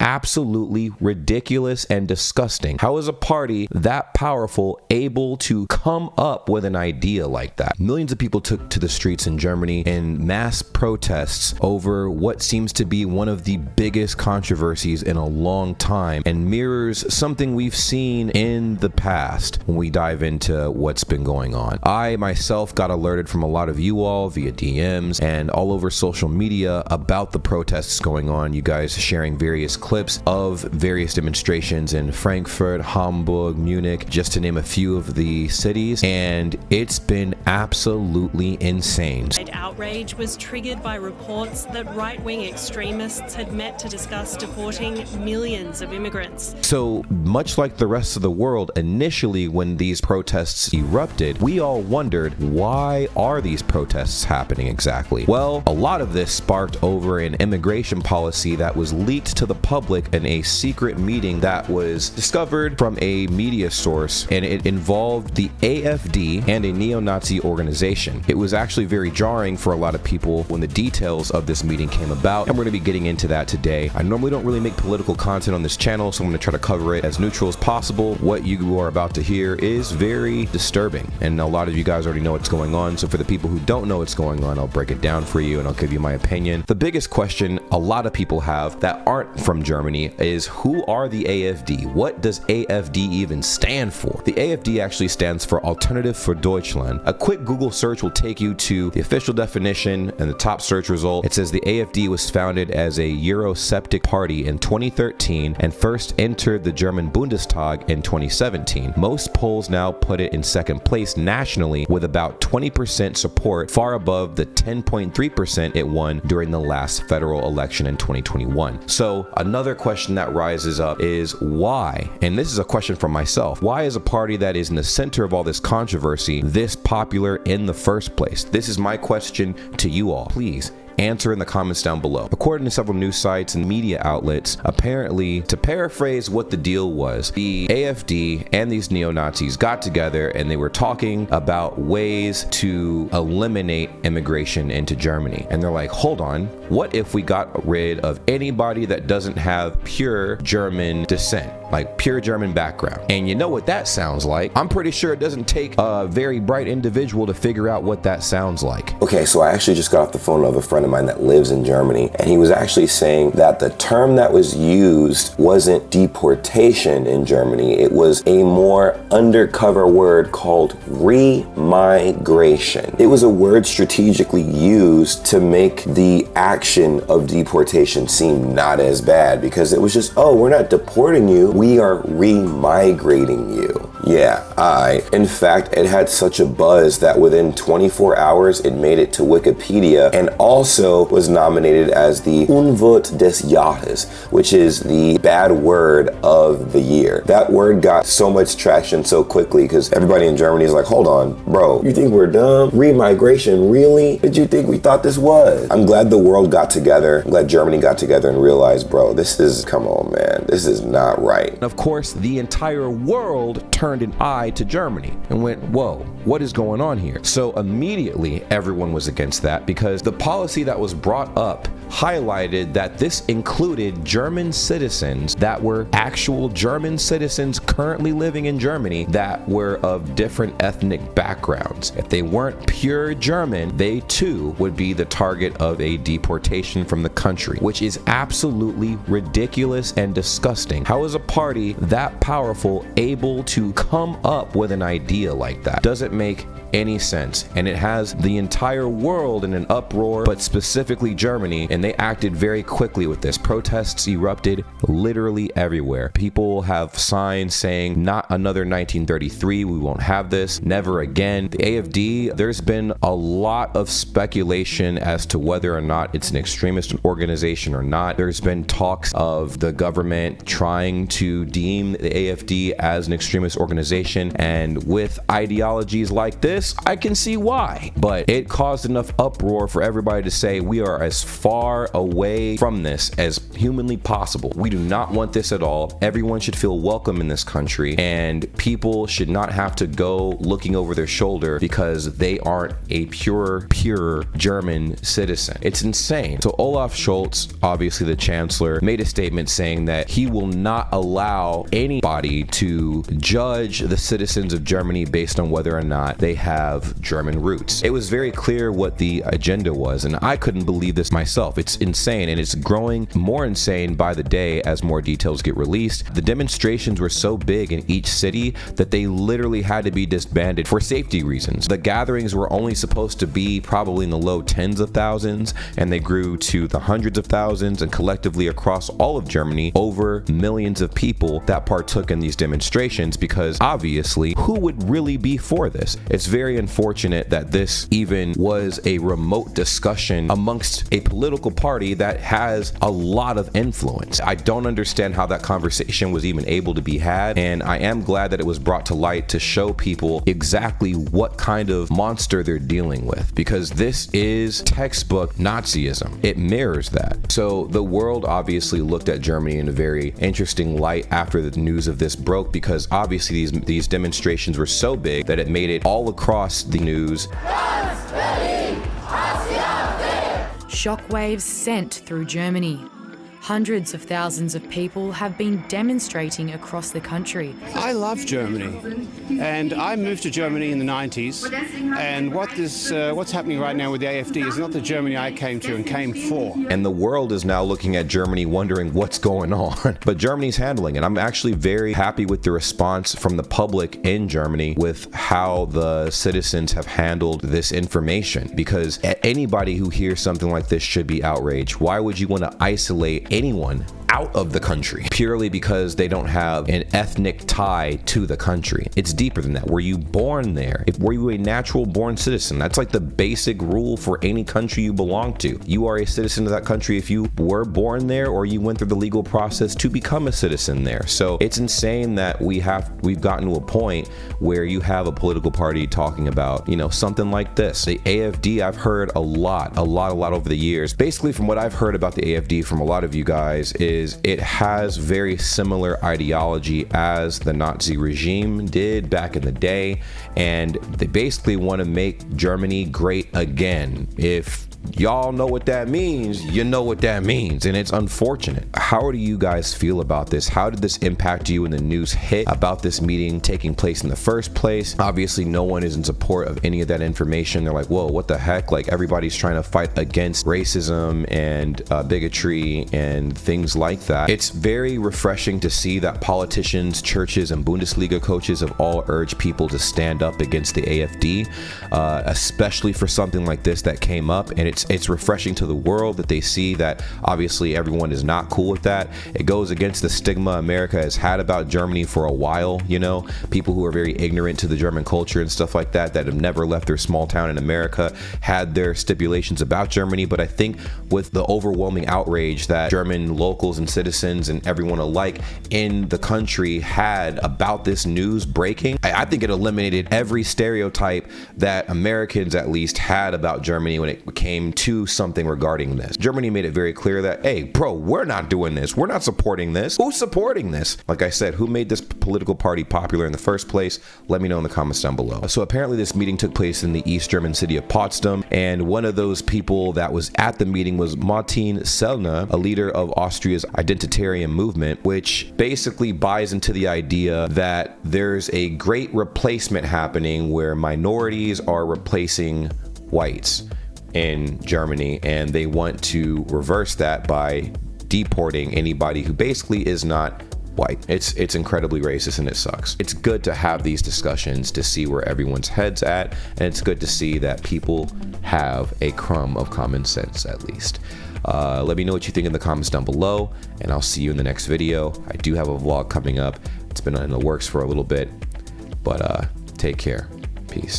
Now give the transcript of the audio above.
absolutely ridiculous and disgusting. How is a party that powerful able to come up with an idea like that? Millions of people took to the streets in Germany in mass protests over what seems to be one of the biggest controversies in a long time, and mirrors something we've seen in the past when we dive into what's been going on. I myself got alerted from a lot of you all via DMs and all over social media about the protests going on. You guys sharing various clips of various demonstrations in Frankfurt, Hamburg, Munich, just to name a few of the cities, and it's been absolutely insane. Outrage was triggered by reports that right-wing extremists had met to discuss deporting millions of immigrants. So much like the rest of the world, initially when these protests erupted, we all wondered, why are these protests happening exactly? Well, a lot of this sparked over an immigration policy that was leaked to the public in a secret meeting that was discovered from a media source, and it involved the AfD and a neo-Nazi organization. It was actually very jarring for a lot of people when the details of this meeting came about, and we're going to be getting into that today. I normally don't really make political content on this channel, so I'm going to try to cover it as neutral as possible. What you are about to hear is very disturbing, and a lot of you guys already know what's going on, so for the people who don't know what's going on, I'll break it down for you and I'll give you my opinion. The biggest question a lot of people have that aren't from Germany is, who are the AfD? What does AfD even stand for? The AfD actually stands for Alternative for Deutschland. A quick Google search will take you to the official definition, and the top search result, it says the AfD was founded as a Eurosceptic party in 2013 and first entered the German Bundestag in 2017. Most polls now put it in second place nationally with about 20% support, far above the 10.3% it won during the last federal election in 2021. So another question that rises up is why? And this is a question from myself. Why is a party that is in the center of all this controversy this popular in the first place? This is my question to you all. Please answer in the comments down below. According to several news sites and media outlets, apparently, to paraphrase what the deal was, the AfD and these neo-Nazis got together and they were talking about ways to eliminate immigration into Germany. And they're like, hold on, what if we got rid of anybody that doesn't have pure German descent, like pure German background? And you know what that sounds like? I'm pretty sure it doesn't take a very bright individual to figure out what that sounds like. Okay, so I actually just got off the phone with a friend of mine that lives in Germany, and he was actually saying that the term that was used wasn't deportation in Germany. It was a more undercover word called remigration. It was a word strategically used to make the action of deportation seem not as bad, because it was just, oh, we're not deporting you, we are remigrating you. Yeah, in fact, it had such a buzz that within 24 hours, it made it to Wikipedia, and also was nominated as the Unwort des Jahres, which is the bad word of the year. That word got so much traction so quickly because everybody in Germany is like, hold on, bro, you think we're dumb? Remigration, really? What did you think we thought this was? I'm glad the world got together. I'm glad Germany got together and realized, bro, come on, man, this is not right. And of course, the entire world turned an eye to Germany and went, whoa, what is going on here? So immediately everyone was against that, because the policy that was brought up highlighted that this included German citizens that were actual German citizens currently living in Germany that were of different ethnic backgrounds. If they weren't pure German, they too would be the target of a deportation from the country, which is absolutely ridiculous and disgusting. How is a party that powerful able to come up with an idea like that? Doesn't make any sense, and it has the entire world in an uproar, but specifically Germany, and they acted very quickly with this. Protests erupted literally everywhere. People have signs saying, not another 1933, we won't have this, never again. The AfD, there's been a lot of speculation as to whether or not it's an extremist organization or not. There's been talks of the government trying to deem the AfD as an extremist organization, and with ideologies like this, I can see why. But it caused enough uproar for everybody to say we are as far far away from this as humanly possible. We do not want this at all. Everyone should feel welcome in this country, and people should not have to go looking over their shoulder because they aren't a pure German citizen. It's insane. So Olaf Scholz, obviously the chancellor, made a statement saying that he will not allow anybody to judge the citizens of Germany based on whether or not they have German roots. It was very clear what the agenda was, and I couldn't believe this myself. It's insane, and it's growing more insane by the day as more details get released. The demonstrations were so big in each city that they literally had to be disbanded for safety reasons. The gatherings were only supposed to be probably in the low tens of thousands, and they grew to the hundreds of thousands, and collectively across all of Germany, over millions of people that partook in these demonstrations, because obviously, who would really be for this? It's very unfortunate that this even was a remote discussion amongst a political party that has a lot of influence. I don't understand how that conversation was even able to be had, and I am glad that it was brought to light to show people exactly what kind of monster they're dealing with, because this is textbook Nazism. It mirrors that. So the world obviously looked at Germany in a very interesting light after the news of this broke, because obviously these demonstrations were so big that it made it all across the news. Shockwaves sent through Germany. Hundreds of thousands of people have been demonstrating across the country. I love Germany, and I moved to Germany in the 90s, and what's happening right now with the AfD is not the Germany I came to and came for. And the world is now looking at Germany wondering what's going on. But Germany's handling it. I'm actually very happy with the response from the public in Germany with how the citizens have handled this information, because anybody who hears something like this should be outraged. Why would you want to isolate anyone out of the country purely because they don't have an ethnic tie to the country? It's deeper than that. Were you born there? Were you a natural born citizen? That's like the basic rule for any country you belong to. You are a citizen of that country if you were born there or you went through the legal process to become a citizen there. So it's insane that we've gotten to a point where you have a political party talking about, something like this. The AfD, I've heard a lot over the years. Basically, from what I've heard about the AfD from a lot of you guys is it has very similar ideology as the Nazi regime did back in the day, and they basically want to make Germany great again. If y'all know what that means, you know what that means, and it's unfortunate. How do you guys feel about this? How did this impact you when the news hit about this meeting taking place in the first place? Obviously, no one is in support of any of that information. They're like, whoa, what the heck? Like, everybody's trying to fight against racism and bigotry and things like that. It's very refreshing to see that politicians, churches, and Bundesliga coaches have all urged people to stand up against the AfD, especially for something like this that came up. And it's refreshing to the world that they see that obviously everyone is not cool with that. It goes against the stigma America has had about Germany for a while. People who are very ignorant to the German culture and stuff like that have never left their small town in America had their stipulations about Germany. But I think with the overwhelming outrage that German locals and citizens and everyone alike in the country had about this news breaking, I think it eliminated every stereotype that Americans at least had about Germany when it came to something regarding this. Germany made it very clear that, hey, bro, we're not doing this. We're not supporting this. Who's supporting this? Like I said, who made this political party popular in the first place? Let me know in the comments down below. So apparently this meeting took place in the East German city of Potsdam, and one of those people that was at the meeting was Martin Sellner, a leader of Austria's identitarian movement, which basically buys into the idea that there's a great replacement happening where minorities are replacing whites in Germany, and they want to reverse that by deporting anybody who basically is not white. It's incredibly racist, and it sucks. It's good to have these discussions to see where everyone's head's at, and it's good to see that people have a crumb of common sense at least. Let me know what you think in the comments down below, and I'll see you in the next video. I do have a vlog coming up. It's been in the works for a little bit, but take care. Peace.